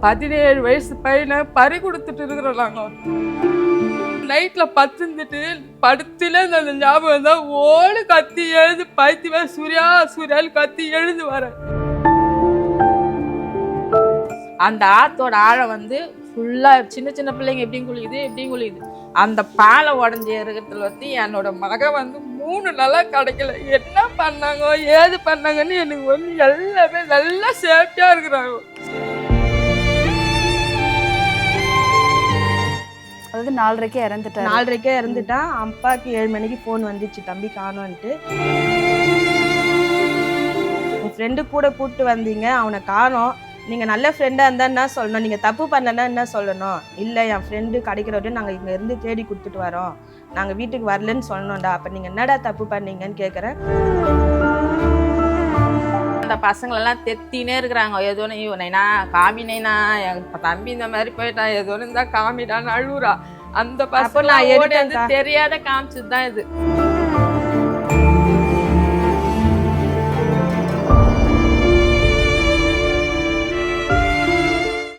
17 வயசு பையனை பறி கொடுத்துட்டு இருக்கிறோம் நாங்கள். நைட்ல பத்துந்துட்டு படுத்துல அந்த ஞாபகம் தான் ஓடு கத்தி எழுது பைத்தியமா சூர்யான்னு கத்தி எழுந்து வர. அந்த ஆத்தோட ஆழம் வந்து ஃபுல்லா சின்ன சின்ன பிள்ளைங்க எப்படியும் குளிக்குது. அந்த பாலை உடஞ்சி இருக்கிறதுல வந்து என்னோட மகன் வந்து 3 நாளா கிடைக்கல. என்ன பண்ணாங்க ஏது பண்ணாங்கன்னு எனக்கு வந்து எல்லாமே நல்லா சேஃப்டியா இருக்கிறாங்க. அதாவது 4:30க்கே இறந்துட்டான். அப்பாவுக்கு 7 மணிக்கு ஃபோன் வந்துச்சு, தம்பி காணோன்ட்டு. உன் ஃப்ரெண்டு கூட கூப்பிட்டு வந்தீங்க, அவனை காணோம். நீங்கள் நல்ல ஃப்ரெண்டாக இருந்தால் என்ன சொல்லணும், நீங்கள் தப்பு பண்ணலன்னா என்ன சொல்லணும்? இல்லை என் ஃப்ரெண்டு கிடைக்கிறவரையும் நாங்கள் இங்கே இருந்து தேடி கொடுத்துட்டு வரோம், நாங்கள் வீட்டுக்கு வரலன்னு சொல்லணும்டா. அப்போ நீங்கள் என்னடா தப்பு பண்ணீங்கன்னு கேட்குறேன். அந்த பசங்களெல்லாம் தெத்தினே இருக்கிறாங்க. ஏதோன்னு இவனைனா காமினா என் தம்பி இந்த மாதிரி போயிட்டான், ஏதோன்னு இருந்தா காமிடான்னு அழுவுறா. அந்த பசங்க நான் தெரியாத காமிச்சது தான் இது.